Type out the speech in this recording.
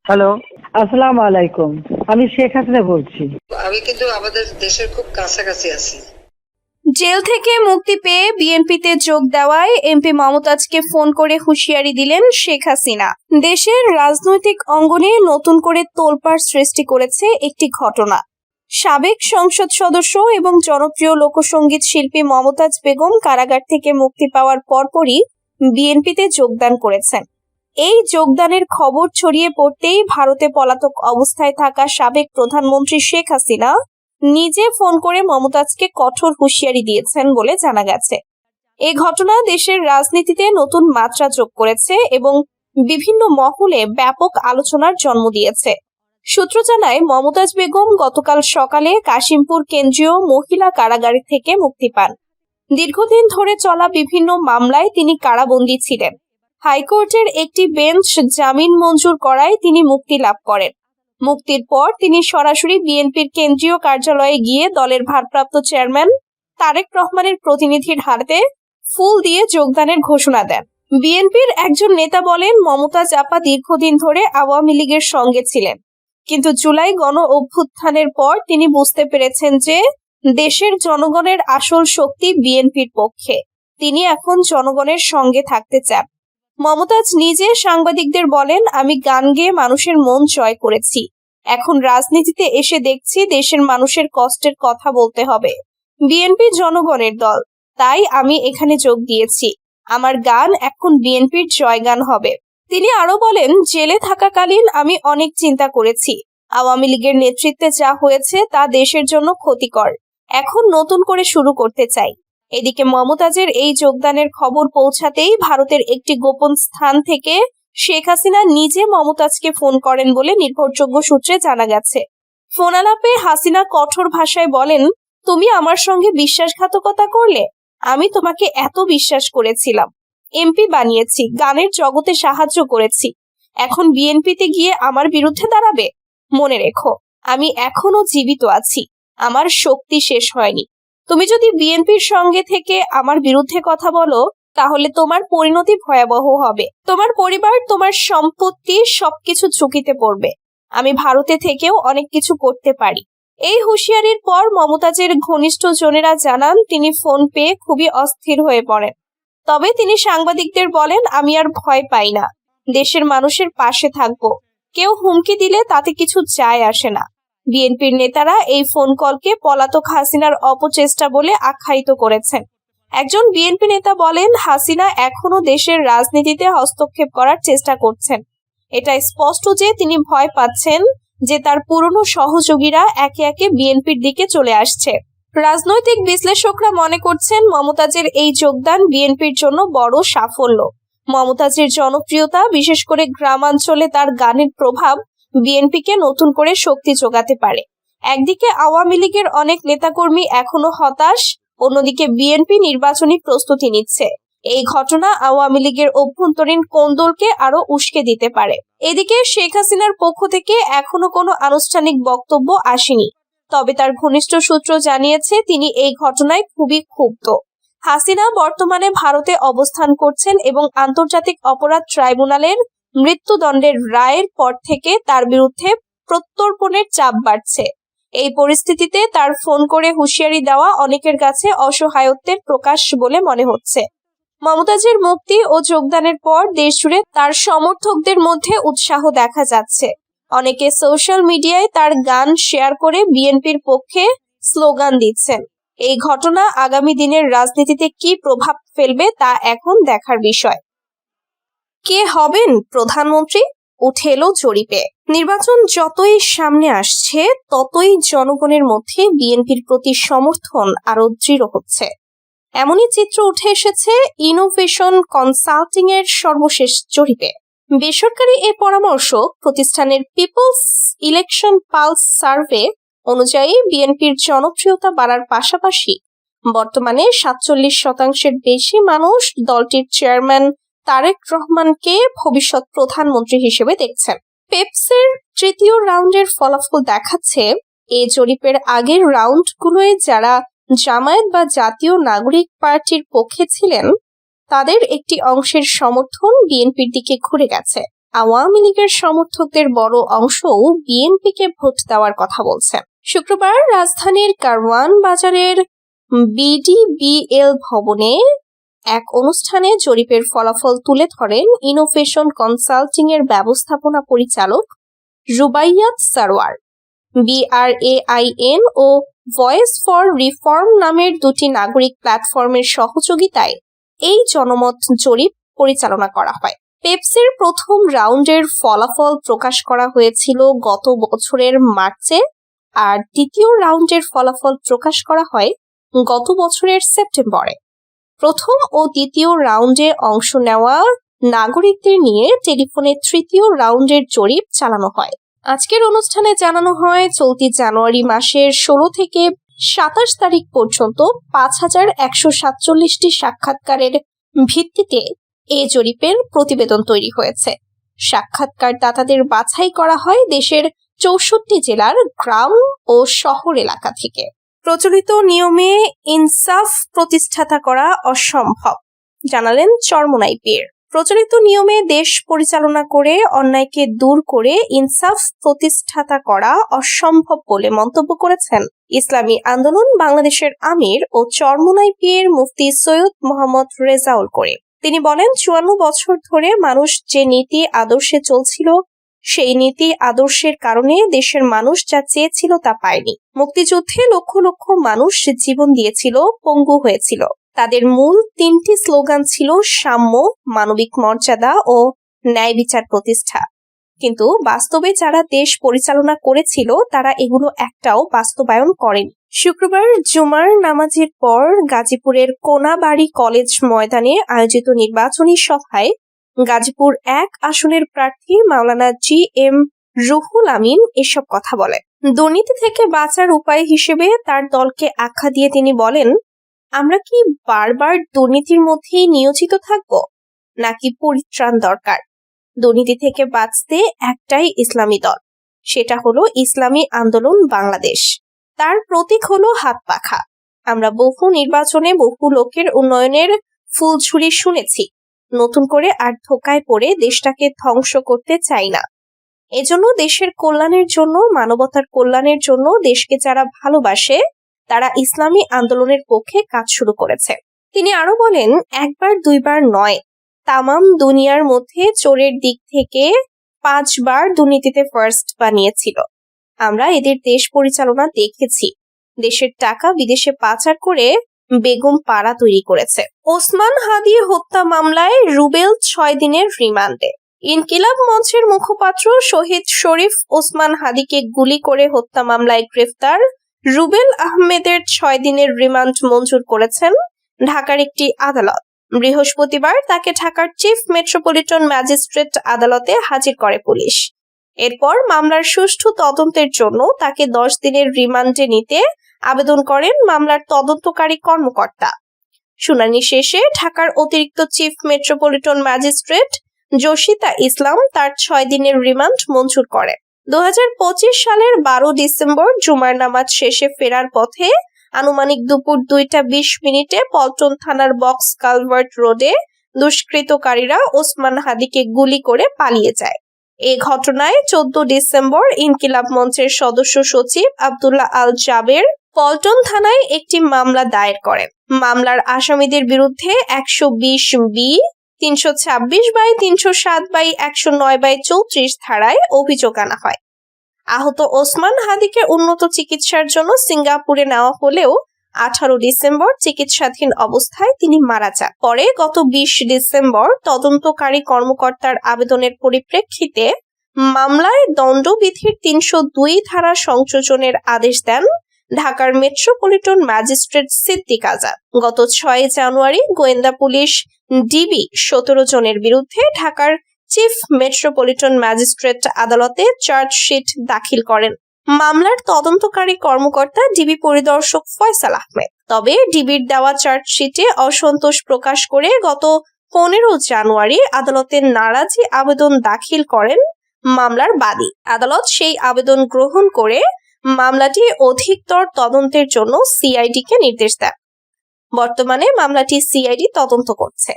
Hello, আসসালামু আলাইকুম। আমি শেখ হাসিনা বলছি। আমি কিন্তু আমাদের দেশের খুব কাছাকাছি আছি। জেল থেকে মুক্তি পেয়ে বিএনপিতে যোগ দেওয়ায় এমপি মমতাজকে ফোন করে হুঁশিয়ারি দিলেন শেখ হাসিনা। দেশের রাজনৈতিক অঙ্গনে নতুন করে তোলপাড় সৃষ্টি করেছে একটি ঘটনা। সাবেক সংসদ সদস্য এবং জনপ্রিয় লোকসঙ্গীত শিল্পী মমতাজ বেগম কারাগার থেকে মুক্তি পাওয়ার পরপরই বিএনপিতে যোগদান করেছেন। এই যোগদানের খবর ছড়িয়ে পড়তেই ভারতে পলাতক অবস্থায় থাকা সাবেক প্রধানমন্ত্রী শেখ হাসিনা নিজে ফোন করে মমতাজকে কঠোর হুঁশিয়ারি দিয়েছেন বলে জানা গেছে। এই ঘটনা দেশের রাজনীতিতে নতুন মাত্রা যোগ করেছে এবং বিভিন্ন মহলে ব্যাপক আলোচনার জন্ম দিয়েছে। সূত্র জানায়, মমতাজ বেগম গতকাল সকালে কাশিমপুর কেন্দ্রীয় মহিলা কারাগার থেকে মুক্তি পান। দীর্ঘদিন ধরে চলা বিভিন্ন মামলায় তিনি কারাবন্দী ছিলেন। হাইকোর্টের একটি বেঞ্চ জামিন মঞ্জুর করায় তিনি মুক্তি লাভ করেন। মুক্তির পর তিনি সরাসরি বিএনপির কেন্দ্রীয় কার্যালয়ে গিয়ে দলের ভারপ্রাপ্ত চেয়ারম্যান তারেক রহমানের প্রতিনিধির হাতে ফুল দিয়ে যোগদানের ঘোষণা দেন। বিএনপির একজন নেতা বলেন, মমতাজ আপা দীর্ঘদিন ধরে আওয়ামী লীগের সঙ্গে ছিলেন, কিন্তু জুলাই গণ অভ্যুত্থানের পর তিনি বুঝতে পেরেছেন যে দেশের জনগণের আসল শক্তি বিএনপির পক্ষে। তিনি এখন জনগণের সঙ্গে থাকতে চান। মমতাজ নিজে সাংবাদিকদের বলেন, আমি গান গেয়ে মানুষের মন জয় করেছি। এখন রাজনীতিতে এসে দেখছি দেশের মানুষের কষ্টের কথা বলতে হবে। বিএনপি জনগণের দল, তাই আমি এখানে যোগ দিয়েছি। আমার গান এখন বিএনপির জয়গান হবে। তিনি আরো বলেন, জেলে থাকাকালীন আমি অনেক চিন্তা করেছি। আওয়ামী লীগের নেতৃত্বে যা হয়েছে তা দেশের জন্য ক্ষতিকর। এখন নতুন করে শুরু করতে চাই। এদিকে মমতাজের এই যোগদানের খবর পৌঁছাতেই ভারতের একটি গোপন স্থান থেকে শেখ হাসিনা নিজে মমতাজকে ফোন করেন বলে নির্ভরযোগ্য সূত্রে জানা গেছে। ফোন আলাপে হাসিনা কঠোর ভাষায় বলেন, তুমি আমার সঙ্গে বিশ্বাসঘাতকতা করলে। আমি তোমাকে এত বিশ্বাস করেছিলাম, এমপি বানিয়েছি, গানের জগতে সাহায্য করেছি। এখন বিএনপিতে গিয়ে আমার বিরুদ্ধে দাঁড়াবে? মনে রেখো, আমি এখনো জীবিত আছি, আমার শক্তি শেষ হয়নি। তুমি যদি বিএনপির সঙ্গে থেকে আমার বিরুদ্ধে কথা বলো, তাহলে তোমার পরিণতি ভয়াবহ হবে। তোমার পরিবার, তোমার সম্পত্তি সবকিছু ঝুঁকিতে পড়বে। আমি ভারতে থেকেও অনেক কিছু করতে পারি। এই হুঁশিয়ারির পর মমতাজের ঘনিষ্ঠ জনেরা জানান, তিনি ফোন পেয়ে খুবই অস্থির হয়ে পড়েন। তবে তিনি সাংবাদিকদের বলেন, আমি আর ভয় পাই না, দেশের মানুষের পাশে থাকবো। কেউ হুমকি দিলে তাতে কিছু যায় আসে না। বিএনপির নেতারা এই ফোন কলকে পলাতক হাসিনার অপচেষ্টা বলে আখ্যায়িত করেছেন। একজন বিএনপি নেতা বলেন, হাসিনা এখনো দেশের রাজনীতিতে হস্তক্ষেপ করার চেষ্টা করছেন। এটা স্পষ্ট যে তিনি ভয় পাচ্ছেন যে তার পুরনো সহযোগীরা একে একে বিএনপির দিকে চলে আসছে। রাজনৈতিক বিশ্লেষকরা মনে করছেন, মমতাজের এই যোগদান বিএনপির জন্য বড় সাফল্য। মমতাজের জনপ্রিয়তা, বিশেষ করে গ্রামাঞ্চলে তার গানের প্রভাব বিএনপিকে নতুন করে শক্তি যোগাতে পারে। একদিকে আওয়ামী লীগের অনেক নেতাকর্মী এখনো হতাশ, অন্যদিকে বিএনপি নির্বাচনী প্রস্তুতি নিচ্ছে। এই ঘটনা আওয়ামী লীগের অভ্যন্তরীণ কোন্দলকে আরো উস্কে দিতে পারে। এদিকে শেখ হাসিনার পক্ষ থেকে এখনো কোনো আনুষ্ঠানিক বক্তব্য আসেনি, তবে তার ঘনিষ্ঠ সূত্র জানিয়েছে তিনি এই ঘটনায় খুবই ক্ষুব্ধ। হাসিনা বর্তমানে ভারতে অবস্থান করছেন এবং আন্তর্জাতিক অপরাধ ট্রাইব্যুনালের মৃত্যুদণ্ডের রায়ের পর থেকে তার বিরুদ্ধে প্রত্যর্পণের চাপ বাড়ছে। এই পরিস্থিতিতে তার ফোন করে হুঁশিয়ারি দেওয়া অনেকের কাছে অসহায়ত্বের প্রকাশ বলে মনে হচ্ছে। মমতাজের মুক্তি ও যোগদানের পর দেশজুড়ে তার সমর্থকদের মধ্যে উৎসাহ দেখা যাচ্ছে। অনেকে সোশ্যাল মিডিয়ায় তার গান শেয়ার করে বিএনপির পক্ষে স্লোগান দিচ্ছেন। এই ঘটনা আগামী দিনের রাজনীতিতে কি প্রভাব ফেলবে তা এখন দেখার বিষয়। কে হবেন প্রধানমন্ত্রী? উঠে এলো জরিপে। নির্বাচন যতই সামনে আসছে, ততই জনগণের মধ্যে বিএনপির প্রতি সমর্থন আরো দৃঢ় হচ্ছে। এমনই চিত্র উঠে এসেছে ইনোভেশন কনসাল্টিং এর সর্বশেষ জরিপে। বেসরকারি এ পরামর্শক প্রতিষ্ঠানের পিপলস ইলেকশন পালস সার্ভে অনুযায়ী বিএনপির জনপ্রিয়তা বাড়ার পাশাপাশি বর্তমানে ৪৭% বেশি মানুষ দলটির চেয়ারম্যান তারেক রহমানকে ভবিষ্যৎ প্রধানমন্ত্রী হিসেবে দেখছেন। পেপসের তৃতীয় রাউন্ডের ফলাফল দেখাচ্ছে, এই জরিপের আগের রাউন্ডগুলোয় যারা জামায়াত বা জাতীয় নাগরিক পার্টির পক্ষে ছিলেন, তাদের একটি অংশের সমর্থন বিএনপির দিকে ঘুরে গেছে। আওয়ামী লীগের সমর্থকদের বড় অংশও বিএনপিকে ভোট দেওয়ার কথা বলছেন। শুক্রবার রাজধানীর কারওয়ান বাজারের বিডিবিএল ভবনে এক অনুষ্ঠানে জরিপের ফলাফল তুলে ধরেন ইনোভেশন কনসাল্টিং এর ব্যবস্থাপনা পরিচালক রুবাইয়াত সারোয়ার। BRAIN ও ভয়েস ফর রিফর্ম নামের দুটি নাগরিক প্ল্যাটফর্মের সহযোগিতায় এই জনমত জরিপ পরিচালনা করা হয়। পেপসির প্রথম রাউন্ডের ফলাফল প্রকাশ করা হয়েছিল গত বছরের মার্চে, আর দ্বিতীয় রাউন্ডের ফলাফল প্রকাশ করা হয় গত বছরের সেপ্টেম্বরে। প্রথম ও দ্বিতীয় রাউন্ডে অংশ নেওয়া নাগরিকদের নিয়ে টেলিফোনে তৃতীয় রাউন্ডের জরিপ চালানো হয়। আজকের অনুষ্ঠানে জানানো হয়, চলতি জানুয়ারি মাসের 16 থেকে 27 তারিখ পর্যন্ত 5147টি সাক্ষাৎকারের ভিত্তিতে এই জরিপের প্রতিবেদন তৈরি হয়েছে। সাক্ষাৎকারদাতাদের বাছাই করা হয় দেশের 64 জেলার গ্রাম ও শহর এলাকা থেকে। প্রচলিত নিয়মে ইনসাফ প্রতিষ্ঠাতা করা অসম্ভব, জানালেন চরমোনাই পীর। প্রচলিত নিয়মে দেশ পরিচালনা করে অন্যায়কে দূর করে ইনসাফ প্রতিষ্ঠাতা করা অসম্ভব বলে মন্তব্য করেছেন ইসলামী আন্দোলন বাংলাদেশের আমির ও চরমোনাই পীর মুফতি সৈয়দ মোহাম্মদ রেজাউল করিম। তিনি বলেন, 54 বছর ধরে মানুষ যে নীতি আদর্শে চলছিল, সেই নীতি আদর্শের কারণে দেশের মানুষ যা চেয়েছিল তা পায়নি। মুক্তিযুদ্ধে লক্ষ লক্ষ মানুষ জীবন দিয়েছিল, পঙ্গু হয়েছিল। তাদের মূল 3টি স্লোগান ছিল সাম্য, মানবিক মর্যাদা ও ন্যায় বিচার প্রতিষ্ঠা। কিন্তু বাস্তবে যারা দেশ পরিচালনা করেছিল তারা এগুলো একটাও বাস্তবায়ন করেনি। শুক্রবার জুমার নামাজের পর গাজীপুরের কোনাবাড়ি কলেজ ময়দানে আয়োজিত নির্বাচনী সভায় গাজীপুর 1 আসনের প্রার্থী মাওলানা GM রুহুল আমিন এসব কথা বলেন। দুর্নীতি থেকে বাঁচার উপায় হিসেবে তার দলকে আখ্যা দিয়ে তিনি বলেন, আমরা কি বারবার দুর্নীতির মধ্যেই নিয়োজিত থাকব, নাকি পরিত্রাণ দরকার? দুর্নীতি থেকে বাঁচতে একটাই ইসলামী দল, সেটা হলো ইসলামী আন্দোলন বাংলাদেশ। তার প্রতীক হলো হাত পাখা। আমরা বহু নির্বাচনে বহু লোকের উন্নয়নের ফুলঝুরি শুনেছি। নতুন করে আর ধোকায় পড়ে দেশটাকে ধ্বংস করতে চাই না। এজন্য দেশের কল্যাণের জন্য, মানবতার কল্যাণের জন্য দেশকে যারা ভালোবাসে তারা ইসলামী আন্দোলনের পক্ষে কাজ শুরু করেছে। তিনি আরো বলেন, একবার দুইবার নয়, তামাম দুনিয়ার মধ্যে চোরের দিক থেকে 5 বার দুর্নীতিতে ফার্স্ট বানিয়েছিল। আমরা এদের দেশ পরিচালনা দেখেছি। দেশের টাকা বিদেশে পাচার করে বেগম পাড়া তৈরি করেছে। ওসমান হাদি হত্যা মামলায় রুবেল 6 দিনের রিমান্ডে। ইনকিলাব মঞ্চের মুখপাত্র শহীদ শরীফ ওসমান হাদিকে গুলি করে হত্যা মামলায় গ্রেফতার রুবেল আহমেদের 6 দিনের রিমান্ড মঞ্জুর করেছেন ঢাকার একটি আদালত। বৃহস্পতিবার তাকে ঢাকার চিফ মেট্রোপলিটন ম্যাজিস্ট্রেট আদালতে হাজির করে পুলিশ। এরপর মামলার সুষ্ঠু তদন্তের জন্য তাকে 10 দিনের রিমান্ডে নিতে আবেদন করেন মামলার তদন্তকারী কর্মকর্তা। শুনানি শেষে ঢাকার অতিরিক্ত চিফ মেট্রোপলিটন ম্যাজিস্ট্রেট জসিতা ইসলাম তার 6 দিনের রিমান্ড মঞ্জুর করেন। 2025 সালের 12 ডিসেম্বর জুমার নামাজ শেষে ফেরার পথে আনুমানিক দুপুর 2:20 পল্টন থানার বক্স কালভার্ট রোডে দুষ্কৃতকারীরা ওসমান হাদিকে গুলি করে পালিয়ে যায়। এই ঘটনায় 14 ডিসেম্বর ইনকিলাব মঞ্চের সদস্য সচিব আব্দুল্লাহ আল জাবের পল্টন থানায় একটি মামলা দায়ের করেন। মামলার আসামিদের বিরুদ্ধে 120B, 326/307/109/34 ধারায় অভিযোগ আনা হয়। আহত ওসমান হাদিকে উন্নত চিকিৎসার জন্য সিঙ্গাপুরে নেওয়া হলেও 18 ডিসেম্বর চিকিৎসাধীন অবস্থায় তিনি মারা যান। পরে গত 20 ডিসেম্বর তদন্তকারী কর্মকর্তার আবেদনের পরিপ্রেক্ষিতে মামলায় দণ্ডবিধির 302 ধারা সংযোজনের আদেশ দেন ঢাকার মেট্রোপলিটন ম্যাজিস্ট্রেট সিদ্দিক আজাদ। গত 6 জানুয়ারি গোয়েন্দা পুলিশ ডিবি 17 জনের বিরুদ্ধে ঢাকার চিফ মেট্রোপলিটন ম্যাজিস্ট্রেট আদালতে চার্জশিট দাখিল করেন মামলার তদন্তকারী কর্মকর্তা ডিবি পরিদর্শক ফয়সাল আহমেদ। তবে ডিবির দেওয়া চার্জশিটে অসন্তোষ প্রকাশ করে গত 15 জানুয়ারি আদালতে নারাজি আবেদন দাখিল করেন মামলার বাদী। আদালত সেই আবেদন গ্রহণ করে মামলাটি অধিকতর তদন্তের জন্য সিআইডি কে নির্দেশ দেন। বর্তমানে মামলাটি সিআইডি তদন্ত করছে।